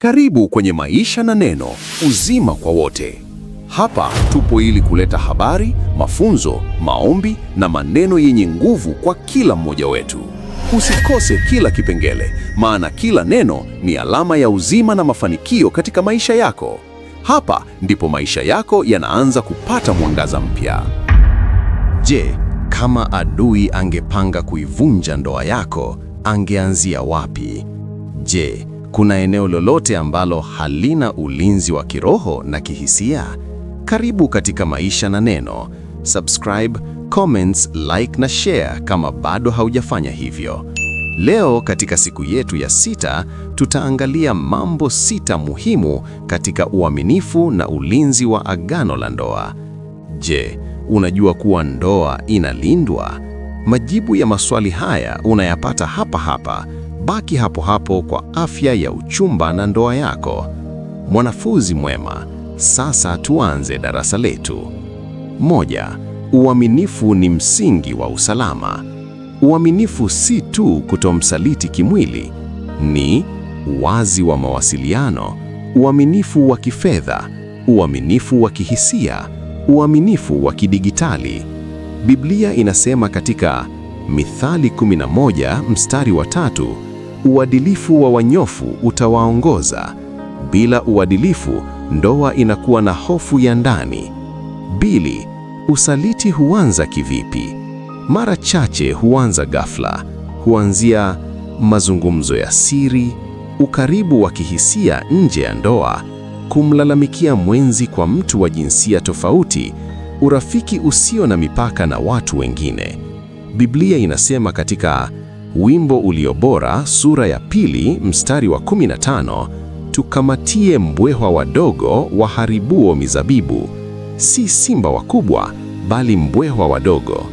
Karibu kwenye Maisha na Neno, uzima kwa wote. Hapa tupo ili kuleta habari, mafunzo, maombi na maneno yenye nguvu kwa kila mmoja wetu. Usikose kila kipengele, maana kila neno ni alama ya uzima na mafanikio katika maisha yako. Hapa ndipo maisha yako yanaanza kupata mwangaza mpya. Je, kama adui angepanga kuivunja ndoa yako, angeanzia wapi? Je, kuna eneo lolote ambalo halina ulinzi wa kiroho na kihisia? Karibu katika Maisha na Neno. Subscribe, comments, like na share kama bado haujafanya hivyo. Leo katika siku yetu ya 6 tutaangalia mambo 6 muhimu katika uaminifu na ulinzi wa agano la ndoa. Je, unajua kuwa ndoa inalindwa? Majibu ya maswali haya unayapata hapa hapa. Baki hapo hapo kwa afya ya uchumba na ndoa yako. Mwanafunzi mwema, sasa tuanze darasa letu. 1. Uaminifu ni msingi wa usalama. Uaminifu si tu kutomsaliti kimwili, ni uwazi wa mawasiliano, uaminifu wa kifedha, uaminifu wa kihisia, uaminifu wa kidigitali. Biblia inasema katika Mithali 11 mstari wa 3, uadilifu wa wanyofu utawaongoza. Bila uadilifu, ndoa inakuwa na hofu ya ndani. 2. Usaliti huanza kivipi? Mara chache huanza ghafla. Huanzia mazungumzo ya siri, ukaribu wa kihisia nje ya ndoa, kumlalamikia mwenzi kwa mtu wa jinsia tofauti, urafiki usio na mipaka na watu wengine. Biblia inasema katika Wimbo Ulio Bora sura ya 2 mstari wa 15, tukamatie mbweha wadogo waharibuo mizabibu, si simba wakubwa bali mbweha wadogo.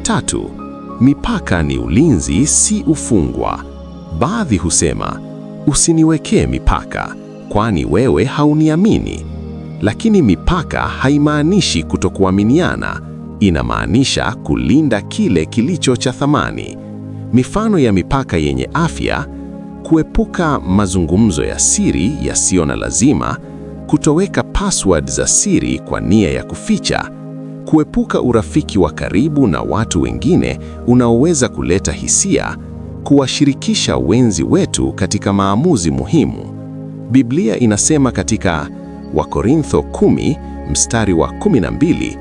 3. Mipaka ni ulinzi, si ufungwa. Baadhi husema, usiniwekee mipaka, kwani wewe hauniamini. Lakini mipaka haimaanishi kutokuaminiana, inamaanisha kulinda kile kilicho cha thamani. Mifano ya mipaka yenye afya: kuepuka mazungumzo ya siri yasiyo na lazima, kutoweka password za siri kwa nia ya kuficha, kuepuka urafiki wa karibu na watu wengine unaoweza kuleta hisia, kuwashirikisha wenzi wetu katika maamuzi muhimu. Biblia inasema katika Wakorintho 10 mstari wa 12,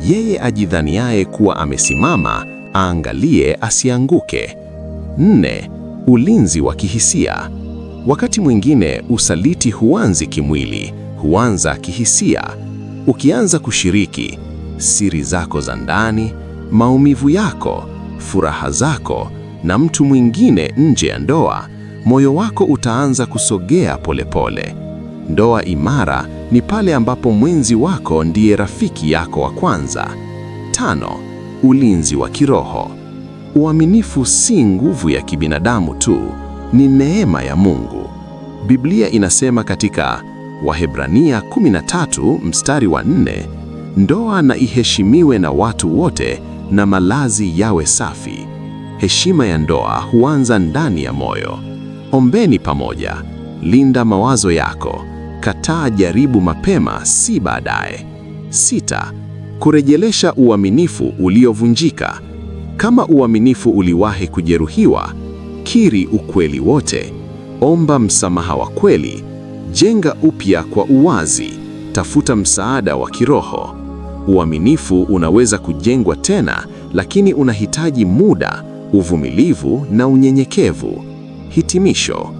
yeye ajidhaniaye kuwa amesimama, aangalie asianguke. 4. Ulinzi wa kihisia. Wakati mwingine usaliti huanzi kimwili, huanza kihisia. Ukianza kushiriki siri zako za ndani, maumivu yako, furaha zako na mtu mwingine nje ya ndoa, moyo wako utaanza kusogea polepole. Ndoa imara ni pale ambapo mwenzi wako ndiye rafiki yako wa kwanza. 5. Ulinzi wa kiroho. Uaminifu si nguvu ya kibinadamu tu, ni neema ya Mungu. Biblia inasema katika Wahebrania 13 mstari wa 4, ndoa na iheshimiwe na watu wote na malazi yawe safi. Heshima ya ndoa huanza ndani ya moyo. Ombeni pamoja. Linda mawazo yako. Kataa jaribu mapema, si baadaye. 6. Kurejelesha uaminifu uliovunjika. Kama uaminifu uliwahi kujeruhiwa, kiri ukweli wote. Omba msamaha wa kweli. Jenga upya kwa uwazi. Tafuta msaada wa kiroho. Uaminifu unaweza kujengwa tena, lakini unahitaji muda, uvumilivu na unyenyekevu. Hitimisho.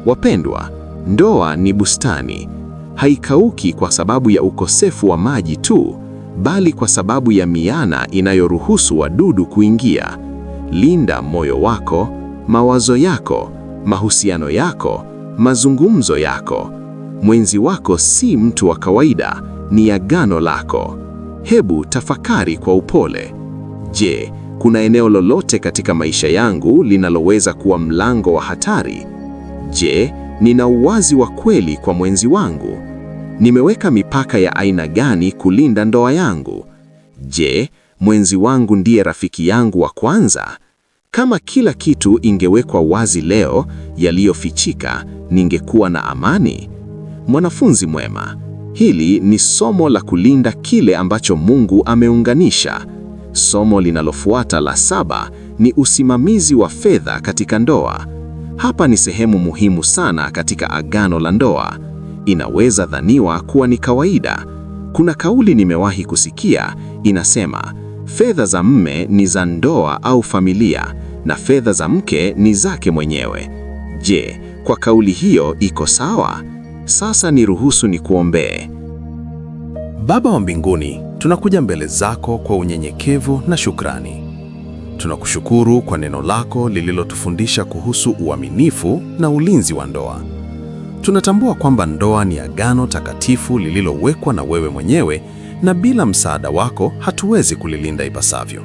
Wapendwa, ndoa ni bustani. Haikauki kwa sababu ya ukosefu wa maji tu, bali kwa sababu ya miana inayoruhusu wadudu kuingia. Linda moyo wako, mawazo yako, mahusiano yako, mazungumzo yako. Mwenzi wako si mtu wa kawaida, ni agano lako. Hebu tafakari kwa upole. Je, kuna eneo lolote katika maisha yangu linaloweza kuwa mlango wa hatari? Je, nina uwazi wa kweli kwa mwenzi wangu? Nimeweka mipaka ya aina gani kulinda ndoa yangu? Je, mwenzi wangu ndiye rafiki yangu wa kwanza? Kama kila kitu ingewekwa wazi leo, yaliyofichika, ningekuwa na amani. Mwanafunzi mwema, hili ni somo la kulinda kile ambacho Mungu ameunganisha. Somo linalofuata la 7 ni usimamizi wa fedha katika ndoa. Hapa ni sehemu muhimu sana katika agano la ndoa. Inaweza dhaniwa kuwa ni kawaida. Kuna kauli nimewahi kusikia inasema, fedha za mume ni za ndoa au familia na fedha za mke ni zake mwenyewe. Je, kwa kauli hiyo iko sawa? Sasa niruhusu nikuombee. Baba wa mbinguni, tunakuja mbele zako kwa unyenyekevu na shukrani. Tunakushukuru kwa neno lako lililotufundisha kuhusu uaminifu na ulinzi wa ndoa. Tunatambua kwamba ndoa ni agano takatifu lililowekwa na wewe mwenyewe, na bila msaada wako hatuwezi kulilinda ipasavyo.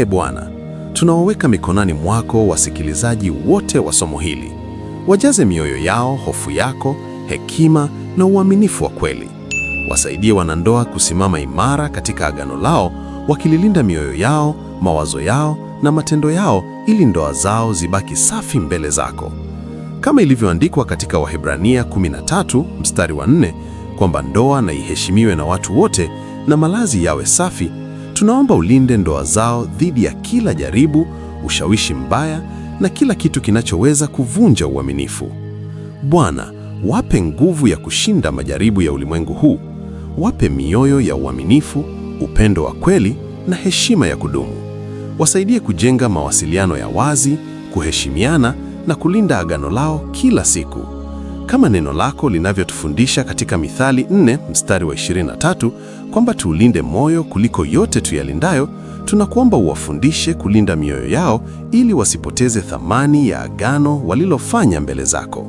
Bwana, tunawaweka mikononi mwako wasikilizaji wote wa somo hili. Wajaze mioyo yao hofu yako, hekima na uaminifu wa kweli. Wasaidie wanandoa kusimama imara katika agano lao, wakililinda mioyo yao, mawazo yao na matendo yao, ili ndoa zao zibaki safi mbele zako. Kama ilivyoandikwa katika Waebrania 13 mstari wa 4 kwamba ndoa na iheshimiwe na watu wote na malazi yawe safi, tunaomba ulinde ndoa zao dhidi ya kila jaribu, ushawishi mbaya na kila kitu kinachoweza kuvunja uaminifu. Bwana, wape nguvu ya kushinda majaribu ya ulimwengu huu. Wape mioyo ya uaminifu, upendo wa kweli na heshima ya kudumu. Wasaidie kujenga mawasiliano ya wazi, kuheshimiana na kulinda agano lao kila siku. Kama neno lako linavyotufundisha katika Mithali 4 mstari wa 23 kwamba tuulinde moyo kuliko yote tuyalindayo, tunakuomba uwafundishe kulinda mioyo yao ili wasipoteze thamani ya agano walilofanya mbele zako.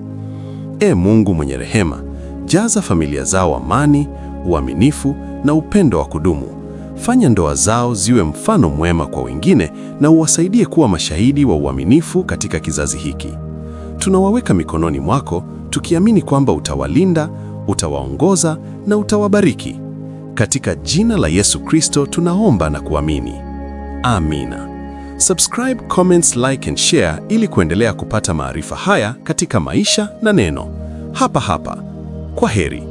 Mungu mwenye rehema, jaza familia zao amani, uaminifu na upendo wa kudumu. Fanya ndoa zao ziwe mfano mwema kwa wengine na uwasaidie kuwa mashahidi wa uaminifu katika kizazi hiki. Tunawaweka mikononi mwako tukiamini kwamba utawalinda, utawaongoza na utawabariki. Katika jina la Yesu Kristo tunaomba na kuamini. Amina. Subscribe, comments, like and share ili kuendelea kupata maarifa haya katika maisha na neno. Hapa. Kwa heri.